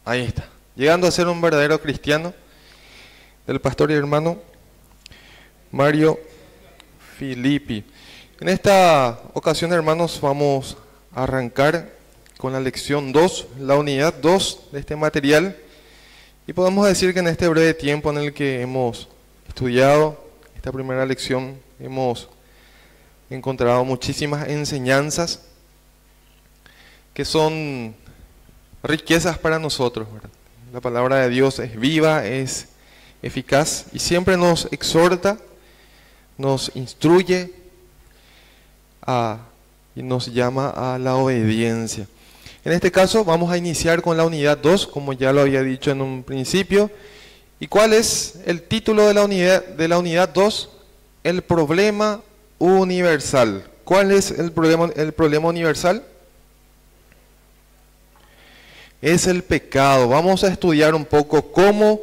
Ahí está. Llegando a ser un verdadero cristiano, del pastor y hermano Mario Filippi. En esta ocasión, hermanos, vamos a arrancar con la lección 2, la unidad 2 de este material. Y podemos decir que en este breve tiempo en el que hemos estudiado esta primera lección, hemos encontrado muchísimas enseñanzas que son riquezas para nosotros, ¿verdad? La palabra de Dios es viva, es eficaz y siempre nos exhorta, nos instruye y nos llama a la obediencia. En este caso vamos a iniciar con la unidad 2, como ya lo había dicho en un principio. ¿Y cuál es el título de la unidad 2? El problema universal. ¿Cuál es el problema universal? Es el pecado. Vamos a estudiar un poco cómo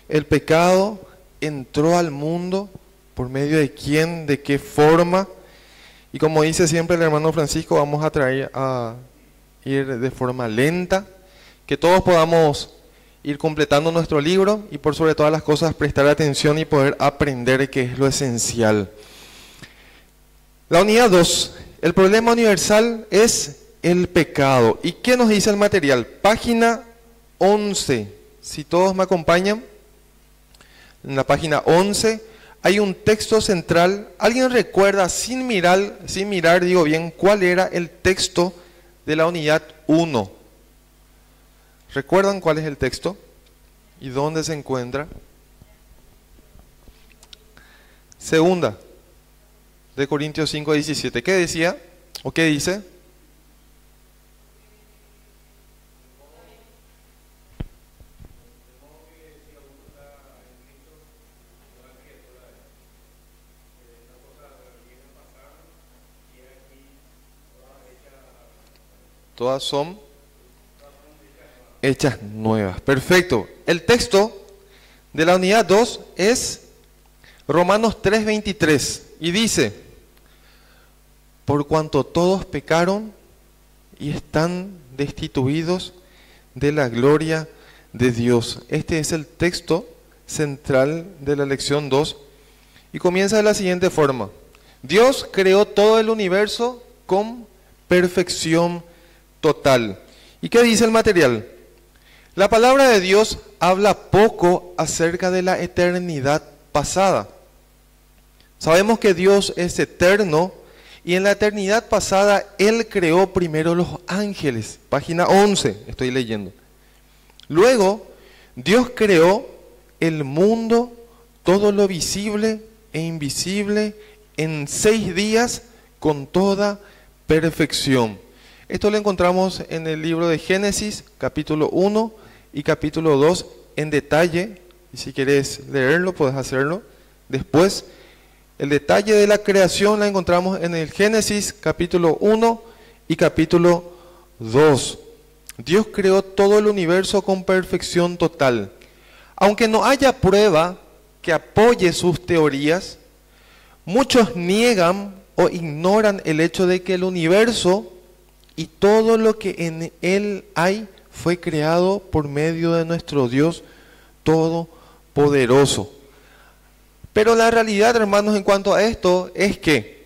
el pecado entró al mundo, por medio de quién, de qué forma. Y como dice siempre el hermano Francisco, vamos a ir de forma lenta, que todos podamos ir completando nuestro libro y por sobre todas las cosas prestar atención y poder aprender, que es lo esencial. La unidad 2, el problema universal es el pecado. ¿Y qué nos dice el material? Página 11. Si todos me acompañan, en la página 11 hay un texto central. ¿Alguien recuerda, sin mirar, digo bien, cuál era el texto de la unidad 1? ¿Recuerdan cuál es el texto? ¿Y dónde se encuentra? Segunda de Corintios 5:17. ¿Qué decía? ¿O qué dice? Todas son hechas nuevas. Perfecto. El texto de la unidad 2 es Romanos 3:23 y dice: por cuanto todos pecaron y están destituidos de la gloria de Dios. Este es el texto central de la lección 2 y comienza de la siguiente forma: Dios creó todo el universo con perfección total. ¿Y qué dice el material? La palabra de Dios habla poco acerca de la eternidad pasada. Sabemos que Dios es eterno y en la eternidad pasada Él creó primero los ángeles. Página 11, estoy leyendo. Luego, Dios creó el mundo, todo lo visible e invisible, en 6 días con toda perfección. Esto lo encontramos en el libro de Génesis, capítulo 1 y capítulo 2 en detalle. Y si quieres leerlo, puedes hacerlo después. El detalle de la creación la encontramos en el Génesis, capítulo 1 y capítulo 2. Dios creó todo el universo con perfección total. Aunque no haya prueba que apoye sus teorías, muchos niegan o ignoran el hecho de que el universo y todo lo que en él hay fue creado por medio de nuestro Dios Todopoderoso. Pero la realidad, hermanos, en cuanto a esto, es que,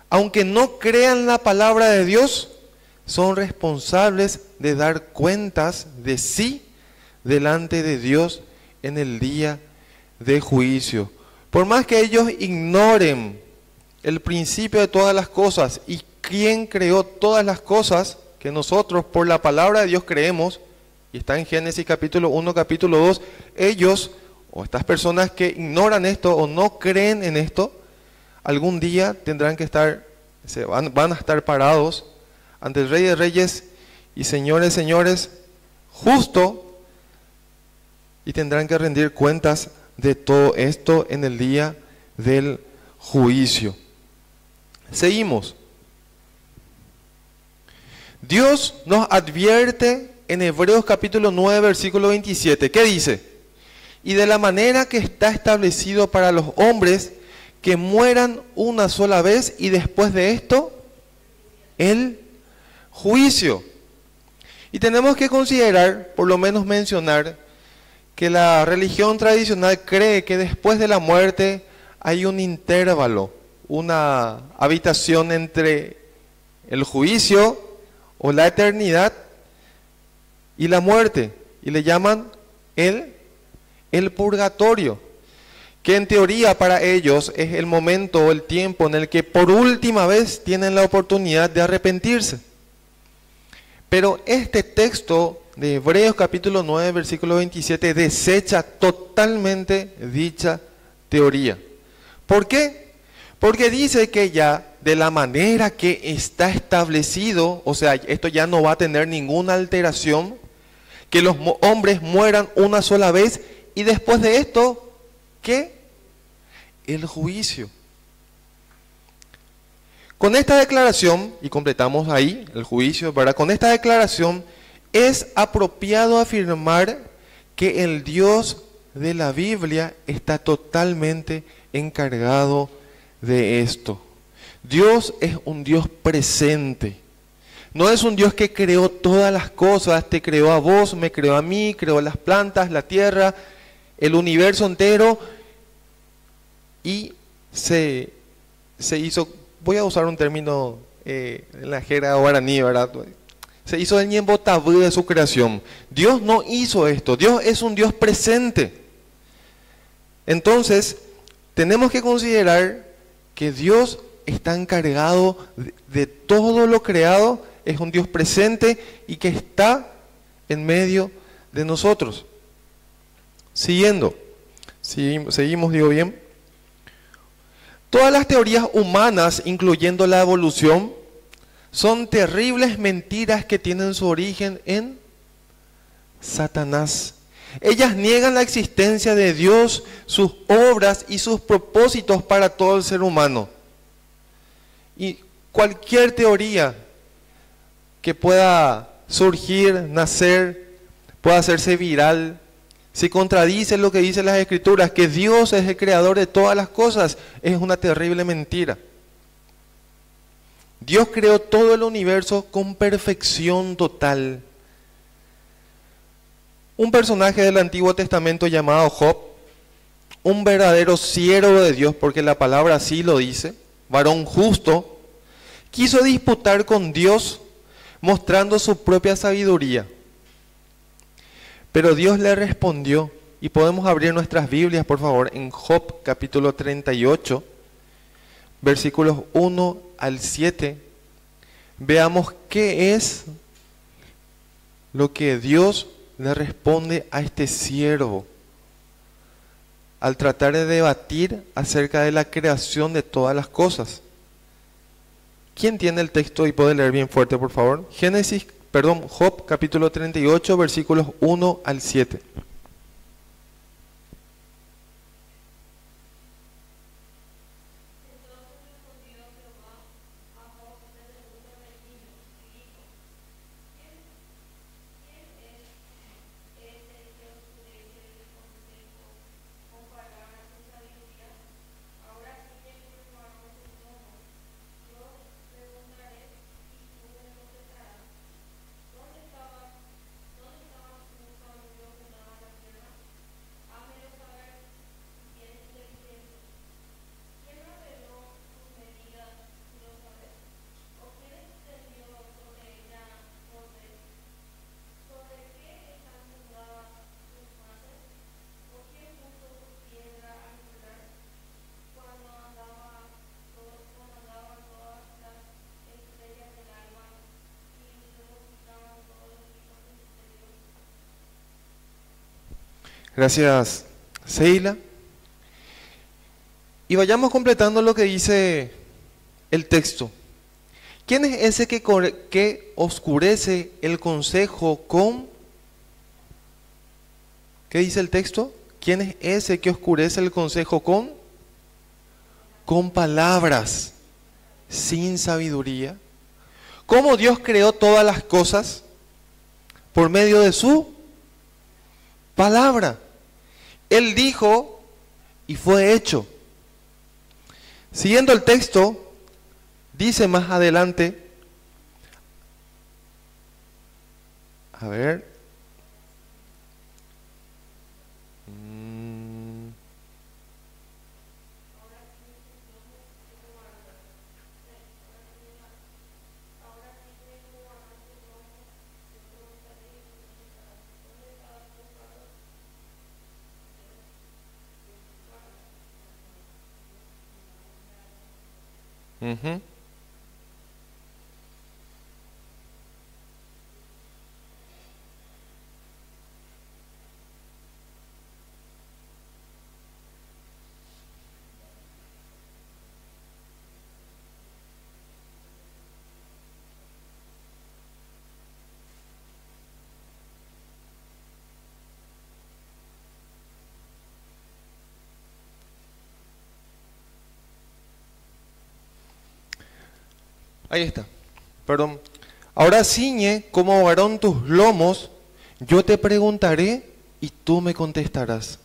aunque no crean la palabra de Dios, son responsables de dar cuentas de sí delante de Dios en el día de juicio. Por más que ellos ignoren el principio de todas las cosas y quién creó todas las cosas que nosotros por la palabra de Dios creemos, y está en Génesis capítulo 1, capítulo 2, ellos o estas personas que ignoran esto o no creen en esto, algún día tendrán que van a estar parados ante el Rey de Reyes y Señores, señores, justo, y tendrán que rendir cuentas de todo esto en el día del juicio. Seguimos. Dios nos advierte en Hebreos capítulo 9, versículo 27. ¿Qué dice? Y de la manera que está establecido para los hombres que mueran una sola vez y después de esto, el juicio. Y tenemos que considerar, por lo menos mencionar, que la religión tradicional cree que después de la muerte hay un intervalo, una habitación entre el juicio o la eternidad y la muerte, y le llaman el purgatorio, que en teoría para ellos es el momento o el tiempo en el que por última vez tienen la oportunidad de arrepentirse. Pero este texto de Hebreos capítulo 9, versículo 27, desecha totalmente dicha teoría. ¿Por qué? Porque dice que ya de la manera que está establecido, o sea, esto ya no va a tener ninguna alteración, que los hombres mueran una sola vez y después de esto, ¿qué? El juicio. Con esta declaración, y completamos ahí el juicio, ¿verdad? Con esta declaración es apropiado afirmar que el Dios de la Biblia está totalmente encargado de esto. Dios es un Dios presente. No es un Dios que creó todas las cosas, te creó a vos, me creó a mí, creó las plantas, la tierra, el universo entero y se hizo, voy a usar un término en la jerga guaraní, ¿verdad? Se hizo el ñembo tabú de su creación. Dios no hizo esto, Dios es un Dios presente. Entonces, tenemos que considerar que Dios está encargado de todo lo creado, es un Dios presente y que está en medio de nosotros. Seguimos, digo bien. Todas las teorías humanas, incluyendo la evolución, son terribles mentiras que tienen su origen en Satanás. Ellas niegan la existencia de Dios, sus obras y sus propósitos para todo el ser humano. Y cualquier teoría que pueda surgir, nacer, pueda hacerse viral, si contradice lo que dicen las Escrituras, que Dios es el creador de todas las cosas, es una terrible mentira. Dios creó todo el universo con perfección total. Un personaje del Antiguo Testamento llamado Job, un verdadero siervo de Dios, porque la palabra así lo dice, varón justo, quiso disputar con Dios mostrando su propia sabiduría. Pero Dios le respondió, y podemos abrir nuestras Biblias, por favor, en Job capítulo 38, versículos 1 al 7. Veamos qué es lo que Dios le responde a este siervo al tratar de debatir acerca de la creación de todas las cosas. ¿Quién tiene el texto y puede leer bien fuerte, por favor? Job capítulo 38, versículos 1 al 7. Gracias, Seila. Y vayamos completando lo que dice el texto. ¿Quién es ese que oscurece el consejo con? ¿Qué dice el texto? ¿Quién es ese que oscurece el consejo con? Con palabras, sin sabiduría. ¿Cómo Dios creó todas las cosas? Por medio de su palabra. Él dijo y fue hecho. Siguiendo el texto, dice más adelante, A ver. Mm, ujú. Ahí está. Perdón. Ahora ciñe como varón tus lomos, yo te preguntaré y tú me contestarás.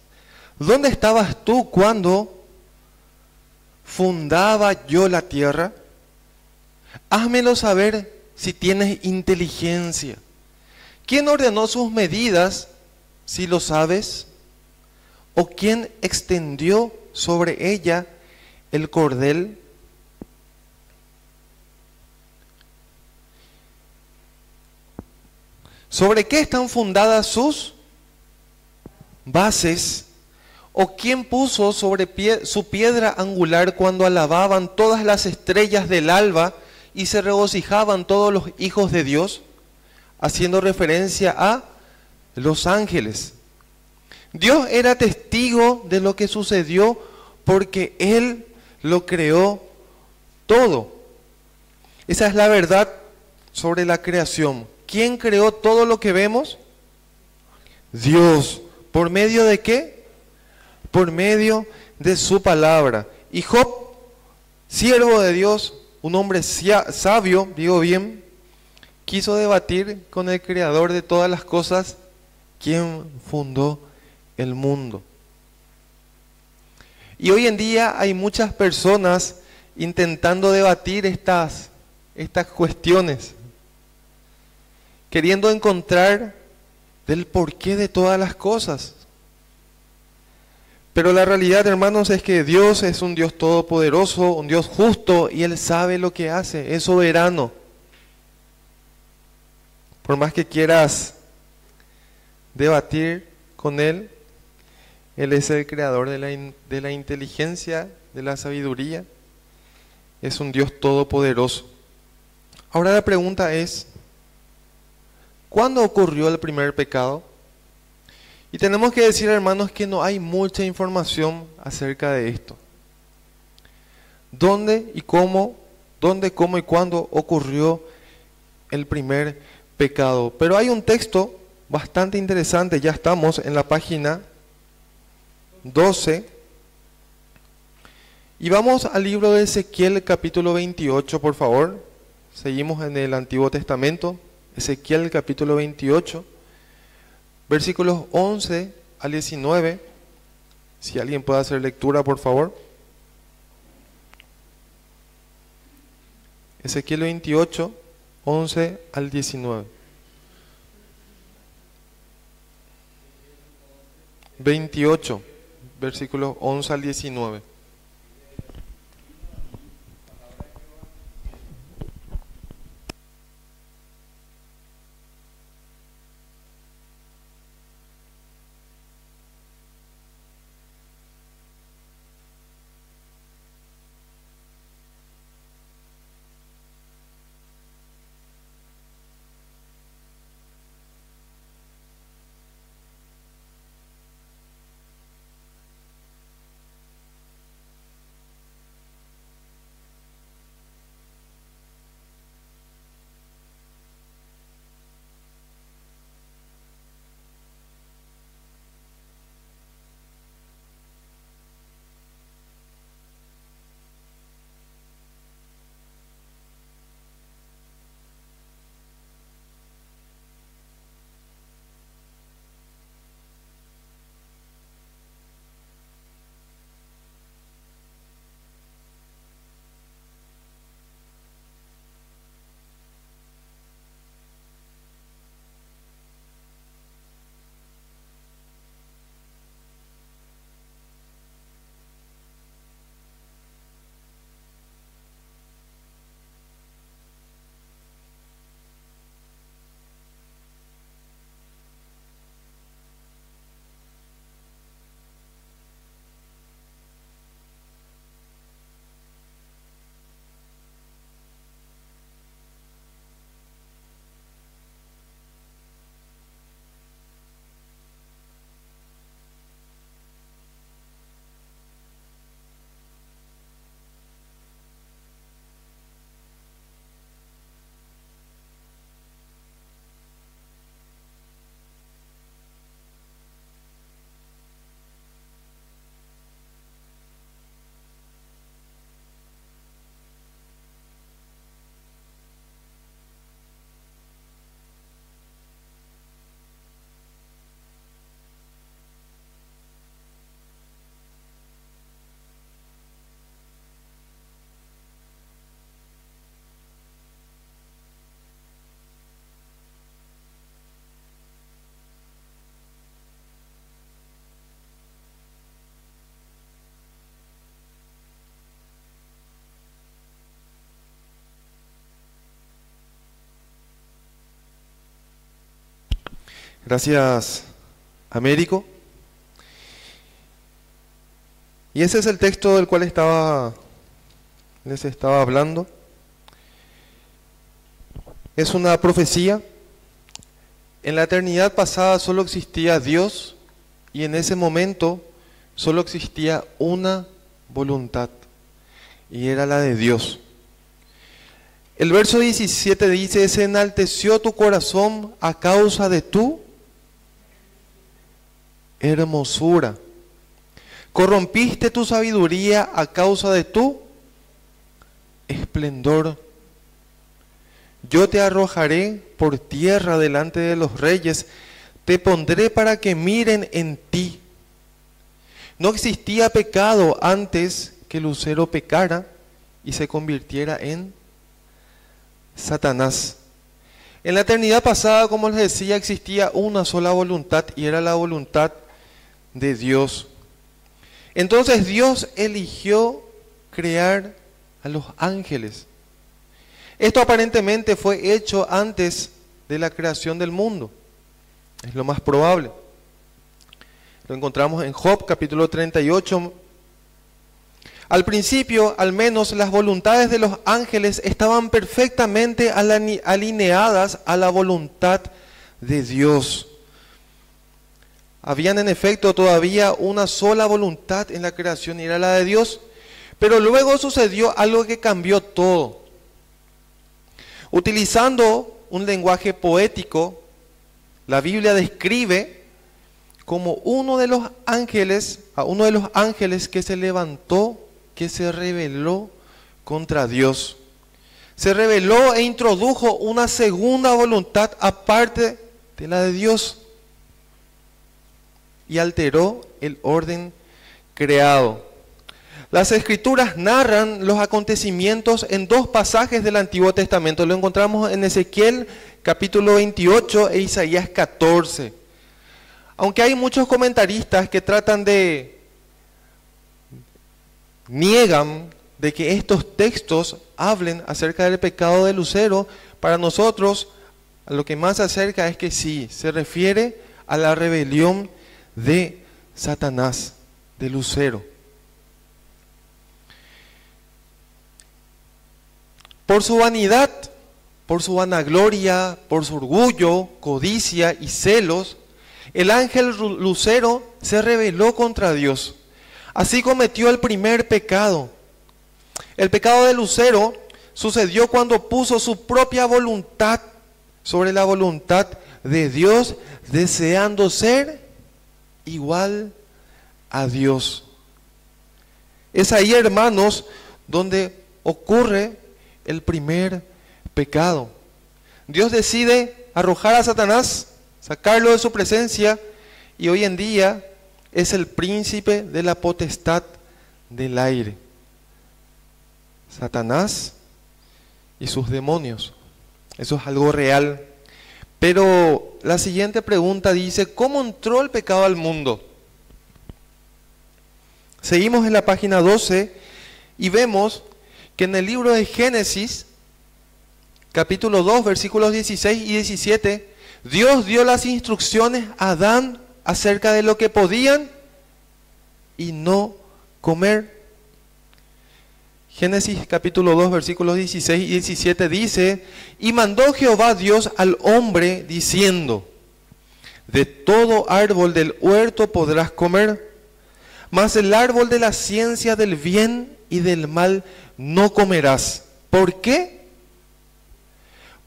¿Dónde estabas tú cuando fundaba yo la tierra? Házmelo saber si tienes inteligencia. ¿Quién ordenó sus medidas, si lo sabes? ¿O quién extendió sobre ella el cordel? ¿Sobre qué están fundadas sus bases? ¿O quién puso sobre su piedra angular cuando alababan todas las estrellas del alba y se regocijaban todos los hijos de Dios? Haciendo referencia a los ángeles. Dios era testigo de lo que sucedió porque Él lo creó todo. Esa es la verdad sobre la creación. ¿Quién creó todo lo que vemos? Dios. ¿Por medio de qué? Por medio de su palabra. Y Job, siervo de Dios, un hombre sabio, digo bien, quiso debatir con el creador de todas las cosas, quién fundó el mundo. Y hoy en día hay muchas personas intentando debatir estas cuestiones, queriendo encontrar del porqué de todas las cosas. Pero la realidad, hermanos, es que Dios es un Dios todopoderoso, un Dios justo, y Él sabe lo que hace, es soberano. Por más que quieras debatir con Él, Él es el creador de la inteligencia, de la sabiduría, es un Dios todopoderoso. Ahora la pregunta es, ¿cuándo ocurrió el primer pecado? Y tenemos que decir, hermanos, que no hay mucha información acerca de esto. ¿Dónde, cómo y cuándo ocurrió el primer pecado? Pero hay un texto bastante interesante, ya estamos en la página 12. Y vamos al libro de Ezequiel capítulo 28, por favor. Seguimos en el Antiguo Testamento, Ezequiel capítulo 28. Versículos 11 al 19, si alguien puede hacer lectura, por favor. Ezequiel 28, 11 al 19. 28, versículos 11 al 19. Gracias, Américo. Y ese es el texto del cual les estaba hablando. Es una profecía. En la eternidad pasada solo existía Dios y en ese momento solo existía una voluntad y era la de Dios. El verso 17 dice: se enalteció tu corazón a causa de tu hermosura. Corrompiste tu sabiduría a causa de tu esplendor. Yo te arrojaré por tierra delante de los reyes, te pondré para que miren en ti. No existía pecado antes que Lucero pecara y se convirtiera en Satanás. En la eternidad pasada, como les decía, existía una sola voluntad y era la voluntad de Dios. Entonces Dios eligió crear a los ángeles. Esto aparentemente fue hecho antes de la creación del mundo. Es lo más probable. Lo encontramos en Job capítulo 38. Al principio, al menos, las voluntades de los ángeles estaban perfectamente alineadas a la voluntad de Dios. Habían en efecto todavía una sola voluntad en la creación y era la de Dios. Pero luego sucedió algo que cambió todo. Utilizando un lenguaje poético, la Biblia describe como a uno de los ángeles que se levantó, que se rebeló contra Dios. Se rebeló e introdujo una segunda voluntad aparte de la de Dios y alteró el orden creado. Las Escrituras narran los acontecimientos en dos pasajes del Antiguo Testamento. Lo encontramos en Ezequiel capítulo 28 e Isaías 14. Aunque hay muchos comentaristas que niegan de que estos textos hablen acerca del pecado de Lucero, para nosotros a lo que más se acerca es que sí, se refiere a la rebelión de Satanás, de Lucero. Por su vanidad, por su vanagloria, por su orgullo, codicia y celos, el ángel Lucero se rebeló contra Dios. Así cometió el primer pecado. El pecado de Lucero sucedió cuando puso su propia voluntad sobre la voluntad de Dios, deseando ser igual a Dios. Es ahí, hermanos, donde ocurre el primer pecado. Dios decide arrojar a Satanás, sacarlo de su presencia, y hoy en día es el príncipe de la potestad del aire. Satanás y sus demonios. Eso es algo real. Pero la siguiente pregunta dice: ¿cómo entró el pecado al mundo? Seguimos en la página 12 y vemos que en el libro de Génesis, capítulo 2, versículos 16 y 17, Dios dio las instrucciones a Adán acerca de lo que podían y no comer. Génesis capítulo 2, versículos 16 y 17 dice: y mandó Jehová Dios al hombre diciendo: de todo árbol del huerto podrás comer, mas el árbol de la ciencia del bien y del mal no comerás. ¿Por qué?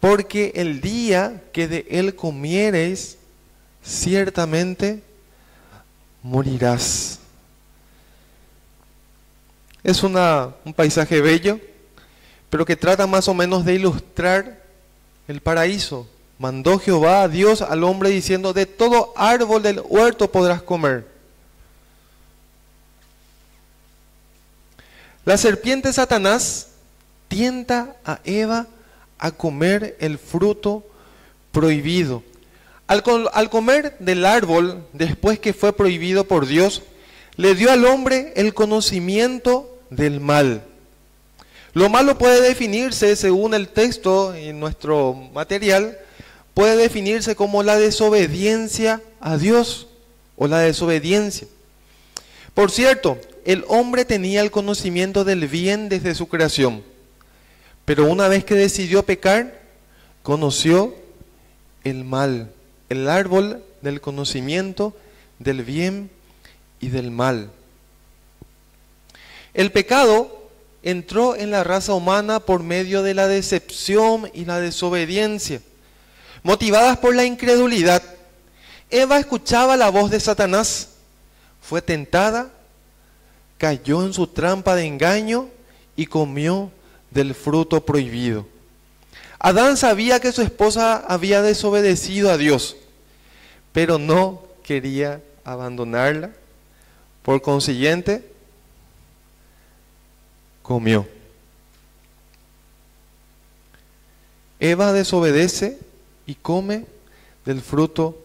Porque el día que de él comiereis, ciertamente morirás. Es un paisaje bello, pero que trata más o menos de ilustrar el paraíso. Mandó Jehová a Dios al hombre diciendo: de todo árbol del huerto podrás comer. La serpiente Satanás tienta a Eva a comer el fruto prohibido. Al comer del árbol, después que fue prohibido por Dios, le dio al hombre el conocimiento del mal. Lo malo puede definirse, según el texto en nuestro material, puede definirse como la desobediencia a Dios o la desobediencia. Por cierto, el hombre tenía el conocimiento del bien desde su creación, pero una vez que decidió pecar, conoció el mal, el árbol del conocimiento del bien y del mal. El pecado entró en la raza humana por medio de la decepción y la desobediencia, motivadas por la incredulidad. Eva escuchaba la voz de Satanás, fue tentada, cayó en su trampa de engaño y comió del fruto prohibido. Adán sabía que su esposa había desobedecido a Dios, pero no quería abandonarla. Por consiguiente, comió. Eva desobedece y come del fruto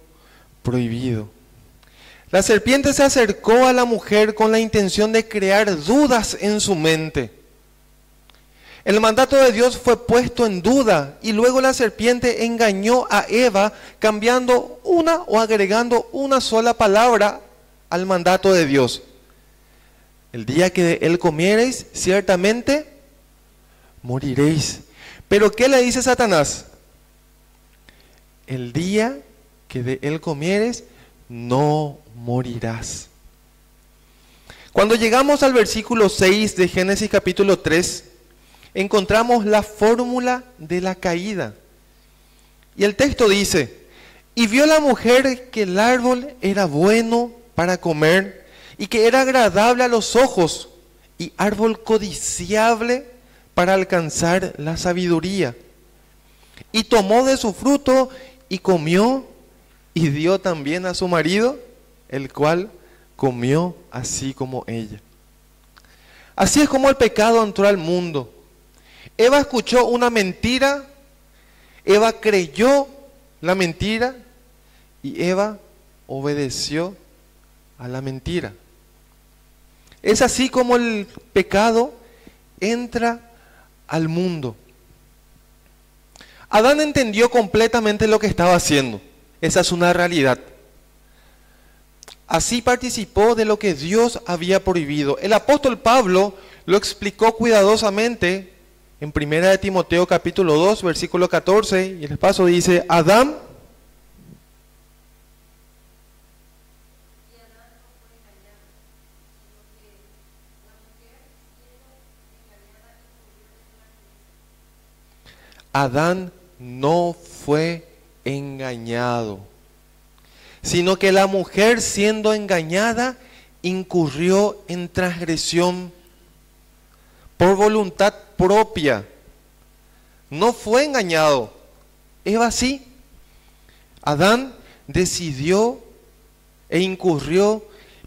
prohibido. La serpiente se acercó a la mujer con la intención de crear dudas en su mente. El mandato de Dios fue puesto en duda y luego la serpiente engañó a Eva cambiando una o agregando una sola palabra al mandato de Dios. El día que de él comiereis, ciertamente moriréis. Pero ¿qué le dice Satanás? El día que de él comieres, no morirás. Cuando llegamos al versículo 6 de Génesis capítulo 3, encontramos la fórmula de la caída. Y el texto dice, y vio la mujer que el árbol era bueno para comer y que era agradable a los ojos y árbol codiciable para alcanzar la sabiduría. Y tomó de su fruto y comió y dio también a su marido, el cual comió así como ella. Así es como el pecado entró al mundo. Eva escuchó una mentira, Eva creyó la mentira y Eva obedeció a la mentira. Es así como el pecado entra al mundo. Adán entendió completamente lo que estaba haciendo. Esa es una realidad. Así participó de lo que Dios había prohibido. El apóstol Pablo lo explicó cuidadosamente en 1 de Timoteo capítulo 2, versículo 14, y el paso dice, Adán no fue engañado, sino que la mujer siendo engañada incurrió en transgresión por voluntad propia. No fue engañado. Eva sí. Adán decidió e incurrió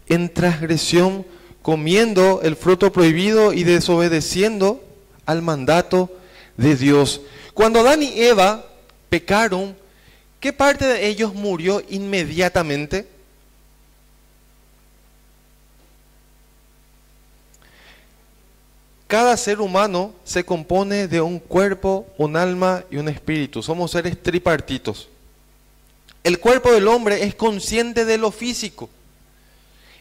en transgresión comiendo el fruto prohibido y desobedeciendo al mandato de Dios. Cuando Adán y Eva pecaron, ¿qué parte de ellos murió inmediatamente? Cada ser humano se compone de un cuerpo, un alma y un espíritu. Somos seres tripartitos. El cuerpo del hombre es consciente de lo físico.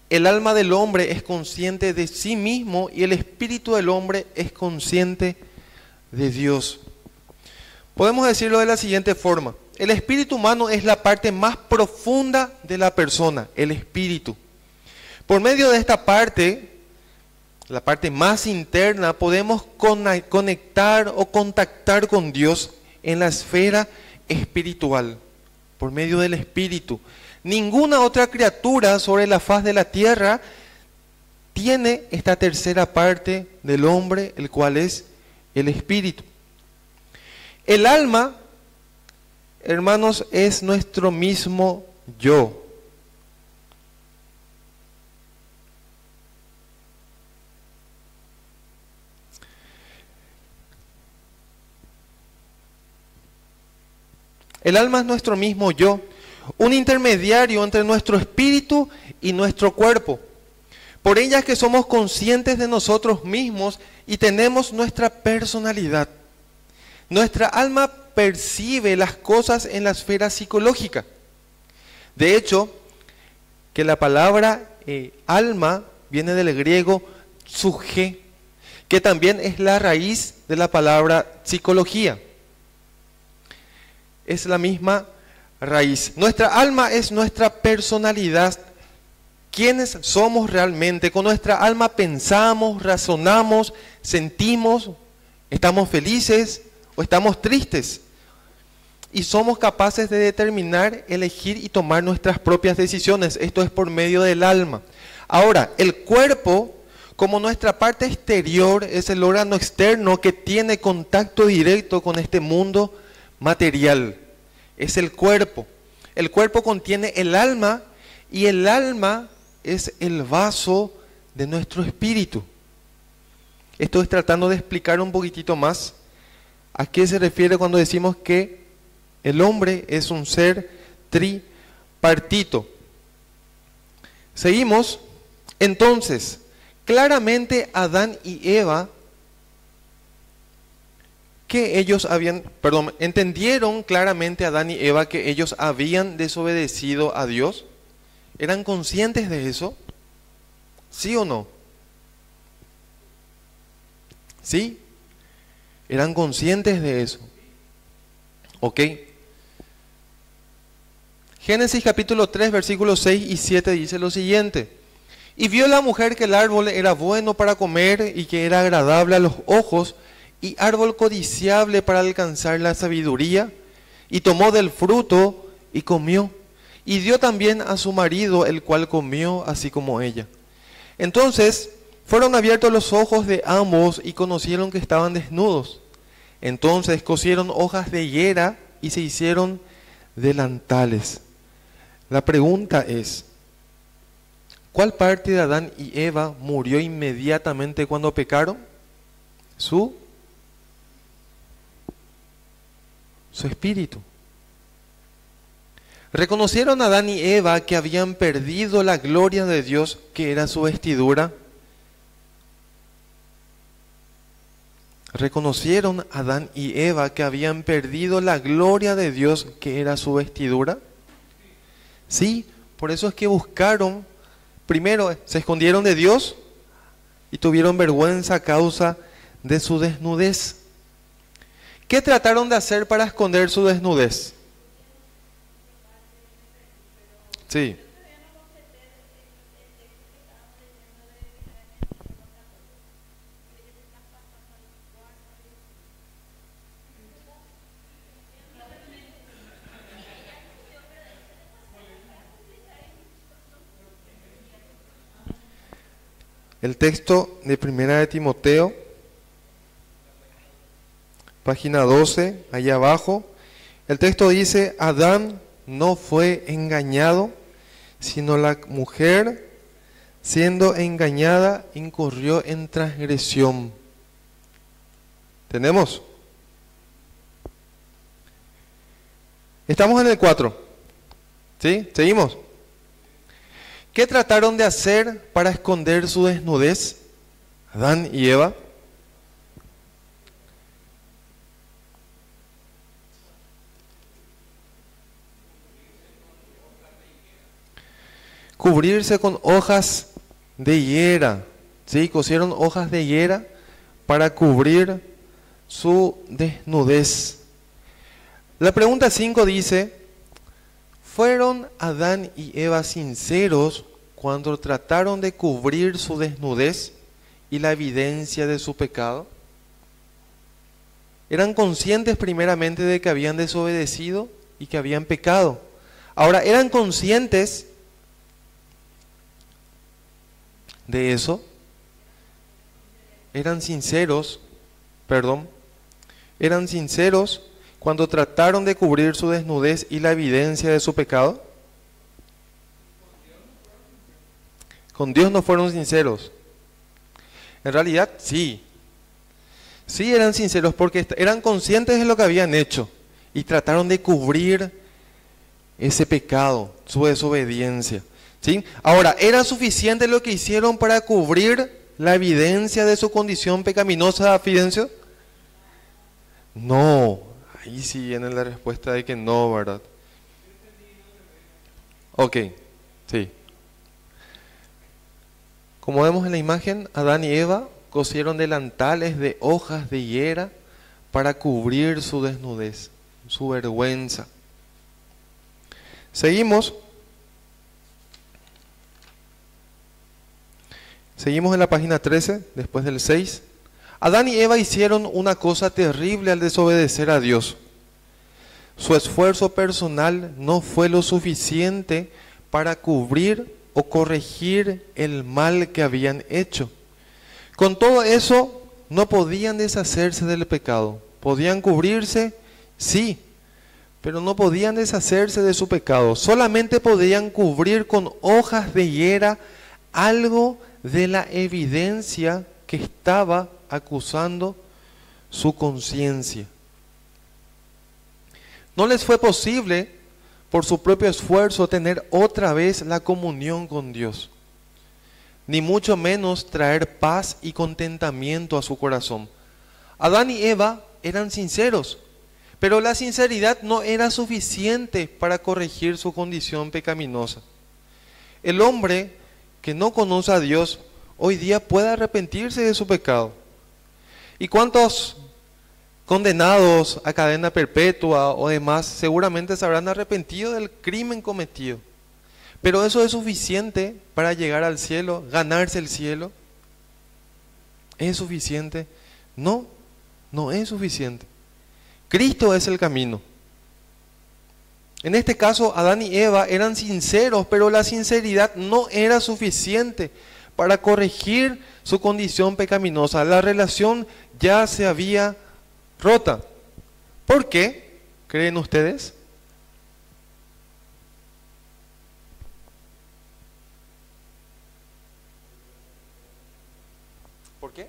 El alma del hombre es consciente de sí mismo y el espíritu del hombre es consciente de Dios. Podemos decirlo de la siguiente forma. El espíritu humano es la parte más profunda de la persona, el espíritu. Por medio de esta parte, la parte más interna, podemos conectar o contactar con Dios en la esfera espiritual, por medio del espíritu. Ninguna otra criatura sobre la faz de la tierra tiene esta tercera parte del hombre, el cual es el espíritu. El alma, hermanos, es nuestro mismo yo. El alma es nuestro mismo yo, un intermediario entre nuestro espíritu y nuestro cuerpo. Por ella es que somos conscientes de nosotros mismos y tenemos nuestra personalidad. Nuestra alma percibe las cosas en la esfera psicológica. De hecho, que la palabra alma viene del griego psuche, que también es la raíz de la palabra psicología. Es la misma raíz. Nuestra alma es nuestra personalidad. ¿Quiénes somos realmente? Con nuestra alma pensamos, razonamos, sentimos, estamos felices o estamos tristes. Y somos capaces de determinar, elegir y tomar nuestras propias decisiones. Esto es por medio del alma. Ahora, el cuerpo, como nuestra parte exterior, es el órgano externo que tiene contacto directo con este mundo material. Es el cuerpo. El cuerpo contiene el alma y el alma es el vaso de nuestro espíritu. Esto es tratando de explicar un poquitito más a qué se refiere cuando decimos que el hombre es un ser tripartito. Seguimos. Entonces, claramente Adán y Eva, entendieron claramente Adán y Eva que ellos habían desobedecido a Dios. ¿Eran conscientes de eso? ¿Sí o no? ¿Sí? ¿Eran conscientes de eso? ¿Ok? Génesis capítulo 3, versículos 6 y 7 dice lo siguiente. Y vio la mujer que el árbol era bueno para comer y que era agradable a los ojos y árbol codiciable para alcanzar la sabiduría, y tomó del fruto y comió. Y dio también a su marido, el cual comió así como ella. Entonces fueron abiertos los ojos de ambos y conocieron que estaban desnudos. Entonces cosieron hojas de higuera y se hicieron delantales. La pregunta es, ¿cuál parte de Adán y Eva murió inmediatamente cuando pecaron? Su espíritu. ¿Reconocieron Adán y Eva que habían perdido la gloria de Dios, que era su vestidura? ¿Reconocieron Adán y Eva que habían perdido la gloria de Dios, que era su vestidura? Sí, por eso es que buscaron, primero se escondieron de Dios y tuvieron vergüenza a causa de su desnudez. ¿Qué trataron de hacer para esconder su desnudez? Sí. El texto de Primera de Timoteo, página 12, allá abajo, el texto dice, Adán no fue engañado, sino la mujer, siendo engañada, incurrió en transgresión. ¿Tenemos? Estamos en el 4. ¿Sí? ¿Seguimos? ¿Qué trataron de hacer para esconder su desnudez? Adán y Eva. Cubrirse con hojas de higuera. ¿Sí? Cosieron hojas de higuera para cubrir su desnudez. La pregunta 5 dice, ¿fueron Adán y Eva sinceros cuando trataron de cubrir su desnudez y la evidencia de su pecado? ¿Eran conscientes primeramente de que habían desobedecido y que habían pecado? Ahora, ¿eran conscientes de eso? ¿Eran sinceros cuando trataron de cubrir su desnudez y la evidencia de su pecado? Con Dios no fueron sinceros. En realidad, sí. Sí eran sinceros porque eran conscientes de lo que habían hecho y trataron de cubrir ese pecado, su desobediencia. ¿Sí? Ahora, ¿era suficiente lo que hicieron para cubrir la evidencia de su condición pecaminosa, Fidencio? No. Ahí sí viene la respuesta de que no, ¿verdad? Ok, sí. Como vemos en la imagen, Adán y Eva cosieron delantales de hojas de higuera para cubrir su desnudez, su vergüenza. Seguimos. Seguimos en la página 13, después del 6. Adán y Eva hicieron una cosa terrible al desobedecer a Dios. Su esfuerzo personal no fue lo suficiente para cubrir o corregir el mal que habían hecho. Con todo eso, no podían deshacerse del pecado. Podían cubrirse, sí, pero no podían deshacerse de su pecado. Solamente podían cubrir con hojas de higuera algo de la evidencia que estaba acusando su conciencia. No les fue posible, por su propio esfuerzo, tener otra vez la comunión con Dios, ni mucho menos traer paz y contentamiento a su corazón. Adán y Eva eran sinceros, pero la sinceridad no era suficiente para corregir su condición pecaminosa. El hombre que no conoce a Dios hoy día puede arrepentirse de su pecado. ¿Y cuántos condenados a cadena perpetua o demás seguramente se habrán arrepentido del crimen cometido? Pero eso es suficiente para llegar al cielo, ganarse el cielo. ¿Es suficiente? No, no es suficiente. Cristo es el camino. En este caso, Adán y Eva eran sinceros, pero la sinceridad no era suficiente para corregir su condición pecaminosa. La relación ya se había rota. ¿Por qué creen ustedes? ¿Por qué?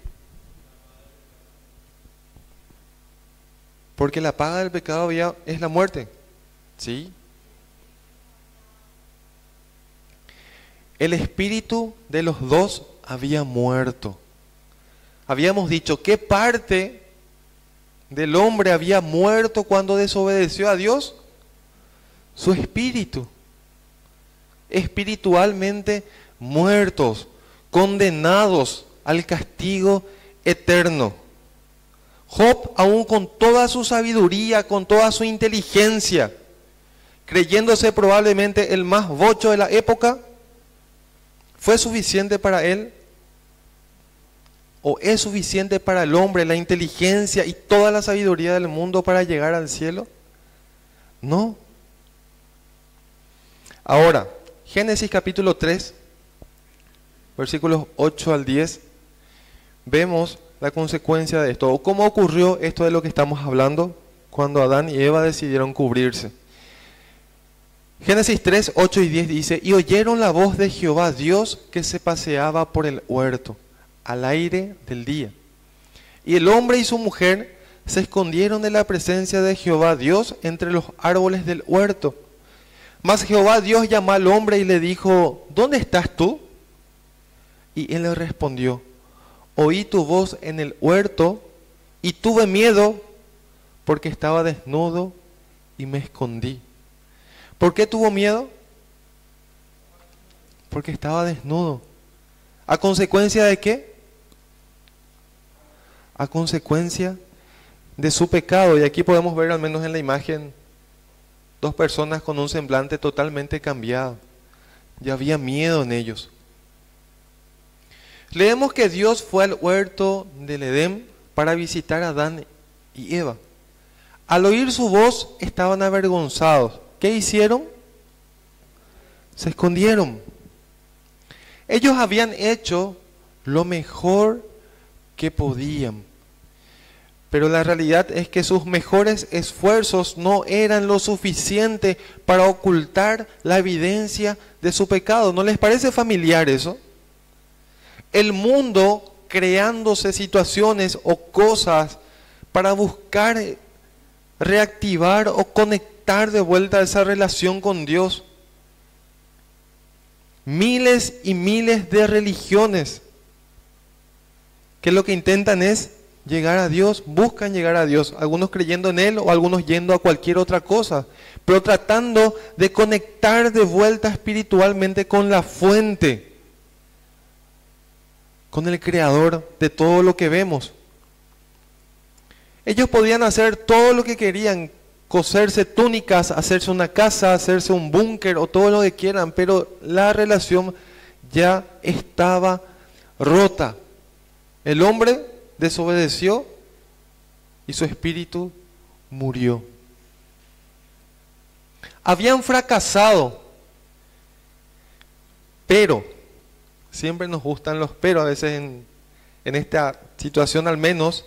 Porque la paga del pecado es la muerte. ¿Sí? El espíritu de los dos había muerto. Habíamos dicho, ¿qué parte del hombre había muerto cuando desobedeció a Dios? Su espíritu. Espiritualmente muertos, condenados al castigo eterno. Job, aún con toda su sabiduría, con toda su inteligencia, creyéndose probablemente el más bocho de la época, ¿fue suficiente para él? ¿O es suficiente para el hombre la inteligencia y toda la sabiduría del mundo para llegar al cielo? No. Ahora, Génesis capítulo 3, versículos 8 al 10, vemos la consecuencia de esto, o cómo ocurrió esto de lo que estamos hablando cuando Adán y Eva decidieron cubrirse. Génesis 3, 8 y 10 dice, y oyeron la voz de Jehová Dios que se paseaba por el huerto al aire del día. Y el hombre y su mujer se escondieron de la presencia de Jehová Dios entre los árboles del huerto. Mas Jehová Dios llamó al hombre y le dijo, ¿dónde estás tú? Y él le respondió, oí tu voz en el huerto y tuve miedo porque estaba desnudo y me escondí. ¿Por qué tuvo miedo? Porque estaba desnudo. ¿A consecuencia de qué? A consecuencia de su pecado. Y aquí podemos ver, al menos en la imagen, dos personas con un semblante totalmente cambiado. Ya había miedo en ellos. Leemos que Dios fue al huerto del Edén para visitar a Adán y Eva. Al oír su voz estaban avergonzados. ¿Qué hicieron? Se escondieron. Ellos habían hecho lo mejor que podían. Pero la realidad es que sus mejores esfuerzos no eran lo suficiente para ocultar la evidencia de su pecado. ¿No les parece familiar eso? El mundo creándose situaciones o cosas para buscar reactivar o conectar de vuelta esa relación con Dios. Miles y miles de religiones que lo que intentan es llegar a Dios, buscan llegar a Dios, algunos creyendo en Él o algunos yendo a cualquier otra cosa, pero tratando de conectar de vuelta espiritualmente con la fuente, con el creador de todo lo que vemos. Ellos podían hacer todo lo que querían, coserse túnicas, hacerse una casa, hacerse un búnker o todo lo que quieran, pero la relación ya estaba rota. El hombre desobedeció y su espíritu murió. Habían fracasado, pero, siempre nos gustan los pero, a veces en esta situación al menos,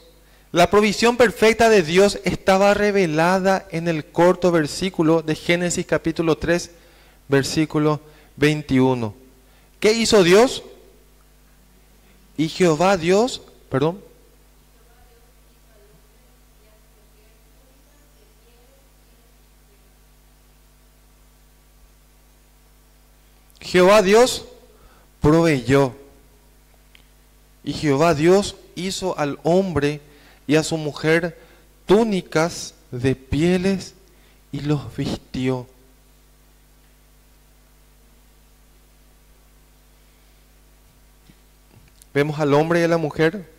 la provisión perfecta de Dios estaba revelada en el corto versículo de Génesis capítulo 3, versículo 21. ¿Qué hizo Dios? Y Jehová Dios, Jehová Dios proveyó. Y Jehová Dios hizo al hombre y a su mujer túnicas de pieles y los vistió. Vemos al hombre y a la mujer,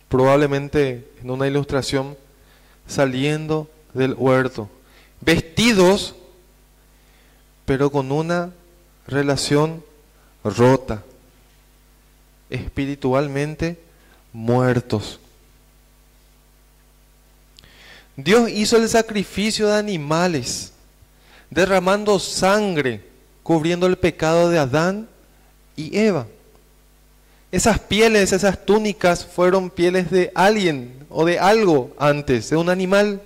probablemente en una ilustración, saliendo del huerto, vestidos, pero con una relación rota, espiritualmente muertos. Dios hizo el sacrificio de animales, derramando sangre, cubriendo el pecado de Adán y Eva. Esas pieles, esas túnicas fueron pieles de alguien o de algo antes, de un animal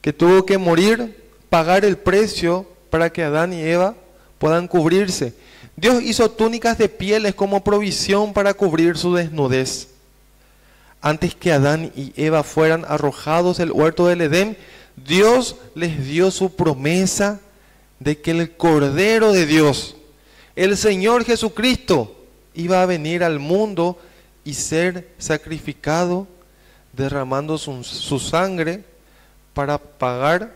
que tuvo que morir, pagar el precio para que Adán y Eva puedan cubrirse. Dios hizo túnicas de pieles como provisión para cubrir su desnudez. Antes que Adán y Eva fueran arrojados del huerto del Edén, Dios les dio su promesa de que el Cordero de Dios, el Señor Jesucristo, iba a venir al mundo y ser sacrificado, derramando su sangre para pagar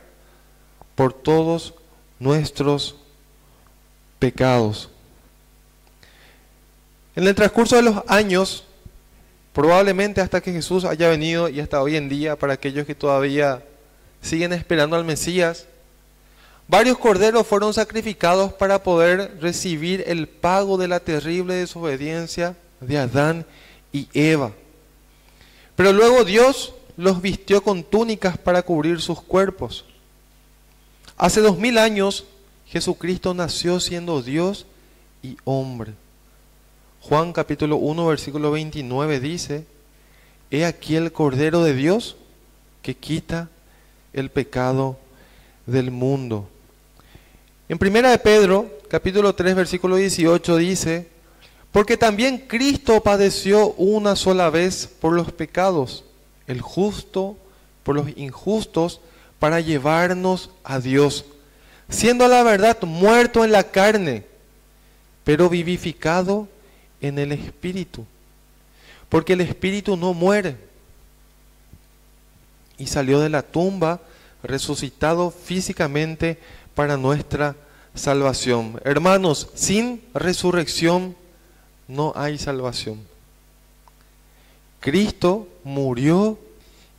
por todos nuestros pecados. En el transcurso de los años, probablemente hasta que Jesús haya venido y hasta hoy en día, para aquellos que todavía siguen esperando al Mesías, varios corderos fueron sacrificados para poder recibir el pago de la terrible desobediencia de Adán y Eva. Pero luego Dios los vistió con túnicas para cubrir sus cuerpos. Hace 2000 años Jesucristo nació siendo Dios y hombre. Juan capítulo 1 versículo 29 dice: He aquí el Cordero de Dios que quita el pecado del mundo. En 1 de Pedro capítulo 3 versículo 18 dice: Porque también Cristo padeció una sola vez por los pecados, el justo por los injustos, para llevarnos a Dios, siendo a la verdad muerto en la carne, pero vivificado en el Espíritu, porque el Espíritu no muere, y salió de la tumba resucitado físicamente para nuestra salvación. Hermanos, sin resurrección no hay salvación. Cristo murió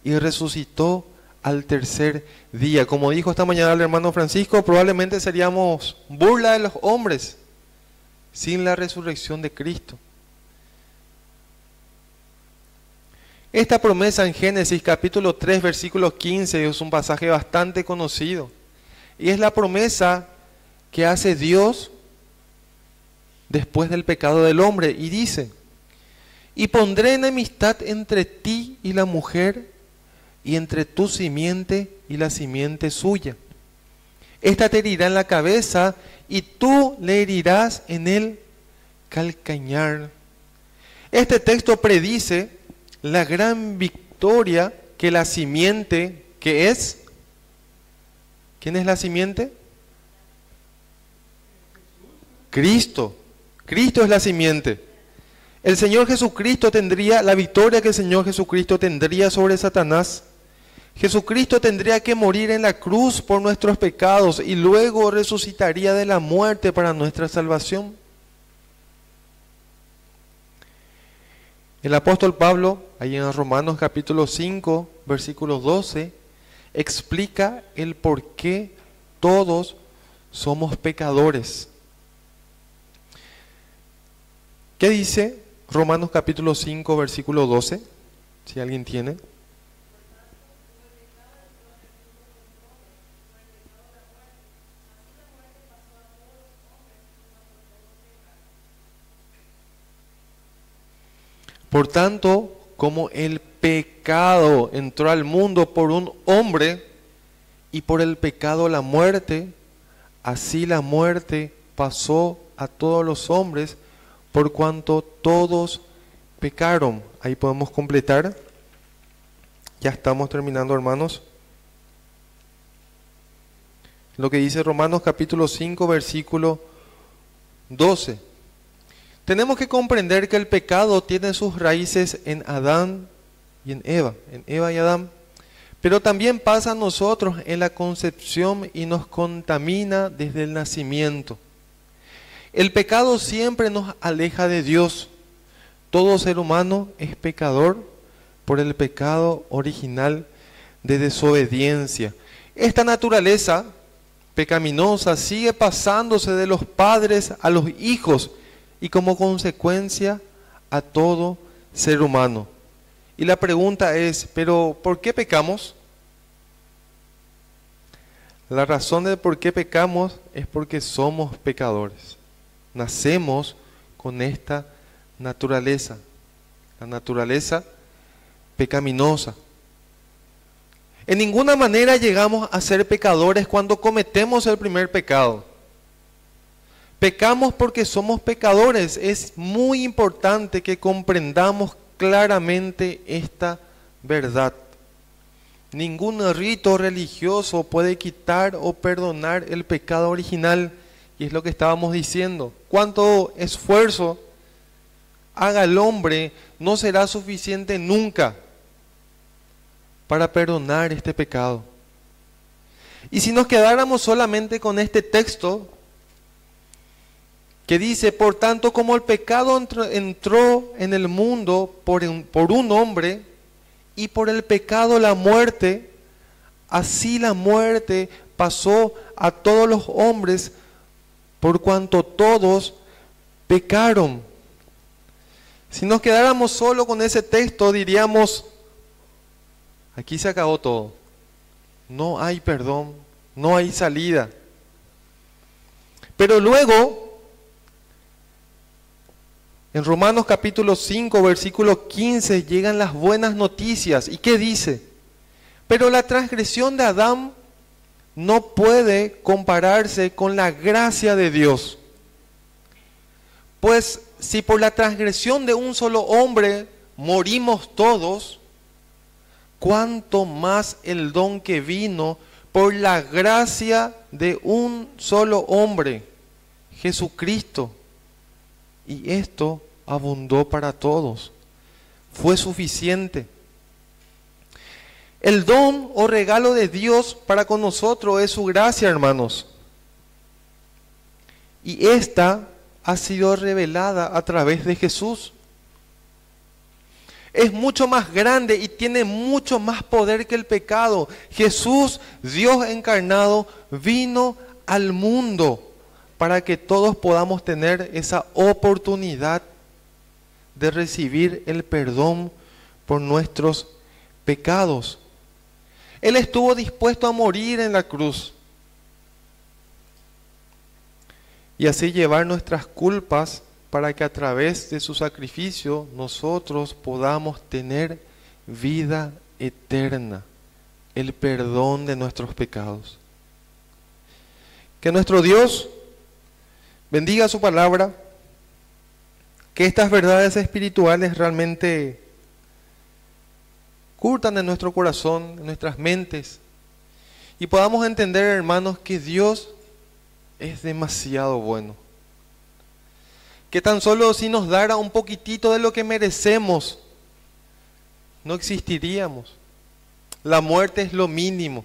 y resucitó al tercer día. Como dijo esta mañana el hermano Francisco, probablemente seríamos burla de los hombres sin la resurrección de Cristo. Esta promesa en Génesis capítulo 3 versículo 15 es un pasaje bastante conocido. Y es la promesa que hace Dios después del pecado del hombre. Y dice: Y pondré enemistad entre ti y la mujer, y entre tu simiente y la simiente suya. Esta te herirá en la cabeza, y tú le herirás en el calcañar. Este texto predice la gran victoria que la simiente, que es, ¿quién es la simiente? Cristo. Cristo es la simiente. El Señor Jesucristo tendría la victoria que el Señor Jesucristo tendría sobre Satanás. Jesucristo tendría que morir en la cruz por nuestros pecados y luego resucitaría de la muerte para nuestra salvación. El apóstol Pablo, ahí en Romanos capítulo 5, versículo 12, explica el por qué todos somos pecadores. ¿Qué dice Romanos capítulo 5, versículo 12? Si alguien tiene. Por tanto, como el pecado entró al mundo por un hombre y por el pecado la muerte, así la muerte pasó a todos los hombres por cuanto todos pecaron. Ahí podemos completar. Ya estamos terminando, hermanos. Lo que dice Romanos capítulo 5, versículo 12. Tenemos que comprender que el pecado tiene sus raíces en Adán y en Eva y Adán, pero también pasa a nosotros en la concepción y nos contamina desde el nacimiento. El pecado siempre nos aleja de Dios. Todo ser humano es pecador por el pecado original de desobediencia. Esta naturaleza pecaminosa sigue pasándose de los padres a los hijos y como consecuencia a todo ser humano. Y la pregunta es, ¿pero por qué pecamos? La razón de por qué pecamos es porque somos pecadores. Nacemos con esta naturaleza, la naturaleza pecaminosa. En ninguna manera llegamos a ser pecadores cuando cometemos el primer pecado. Pecamos porque somos pecadores. Es muy importante que comprendamos claramente esta verdad. Ningún rito religioso puede quitar o perdonar el pecado original. Y es lo que estábamos diciendo. Cuánto esfuerzo haga el hombre, no será suficiente nunca para perdonar este pecado. Y si nos quedáramos solamente con este texto, que dice, por tanto, como el pecado entró en el mundo por un hombre, y por el pecado la muerte, así la muerte pasó a todos los hombres, por cuanto todos pecaron. Si nos quedáramos solo con ese texto, diríamos, aquí se acabó todo. No hay perdón, no hay salida. Pero luego, en Romanos capítulo 5, versículo 15, llegan las buenas noticias. ¿Y qué dice? Pero la transgresión de Adán no puede compararse con la gracia de Dios. Pues si por la transgresión de un solo hombre morimos todos, ¿cuánto más el don que vino por la gracia de un solo hombre, Jesucristo? Y esto abundó para todos. Fue suficiente. El don o regalo de Dios para con nosotros es su gracia, hermanos. Y esta ha sido revelada a través de Jesús. Es mucho más grande y tiene mucho más poder que el pecado. Jesús, Dios encarnado, vino al mundo para que todos podamos tener esa oportunidad de recibir el perdón por nuestros pecados. Él estuvo dispuesto a morir en la cruz y así llevar nuestras culpas para que a través de su sacrificio nosotros podamos tener vida eterna, el perdón de nuestros pecados. Que nuestro Dios bendiga su palabra, que estas verdades espirituales realmente curtan en nuestro corazón, en nuestras mentes, y podamos entender, hermanos, que Dios es demasiado bueno. que tan solo si nos dara un poquitito de lo que merecemos, no existiríamos. La muerte es lo mínimo.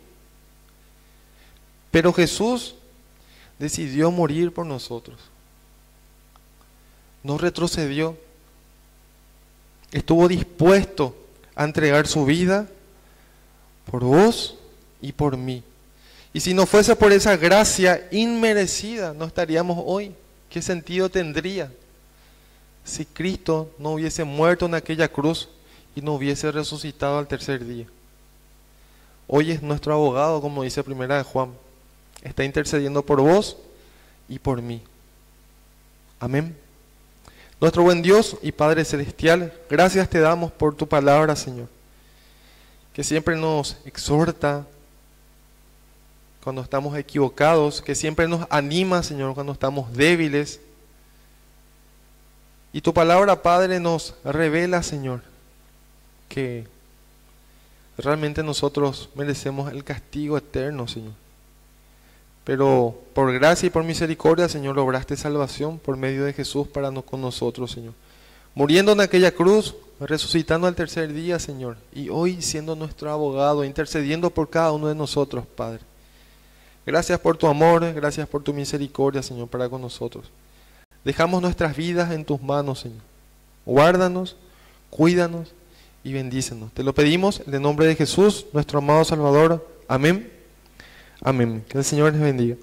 Pero Jesús decidió morir por nosotros. No retrocedió. Estuvo dispuesto a entregar su vida por vos y por mí. Y si no fuese por esa gracia inmerecida, no estaríamos hoy. ¿Qué sentido tendría si Cristo no hubiese muerto en aquella cruz y no hubiese resucitado al tercer día? Hoy es nuestro abogado, como dice Primera de Juan. Está intercediendo por vos y por mí. Amén. Nuestro buen Dios y Padre Celestial, gracias te damos por tu palabra, Señor, que siempre nos exhorta cuando estamos equivocados, que siempre nos anima, Señor, cuando estamos débiles. Y tu palabra, Padre, nos revela, Señor, que realmente nosotros merecemos el castigo eterno, Señor. Pero por gracia y por misericordia, Señor, lograste salvación por medio de Jesús con nosotros, Señor. Muriendo en aquella cruz, resucitando al tercer día, Señor. Y hoy siendo nuestro abogado, intercediendo por cada uno de nosotros, Padre. Gracias por tu amor, gracias por tu misericordia, Señor, para con nosotros. Dejamos nuestras vidas en tus manos, Señor. Guárdanos, cuídanos y bendícenos. Te lo pedimos en el nombre de Jesús, nuestro amado Salvador. Amén. Amén. Que el Señor les bendiga.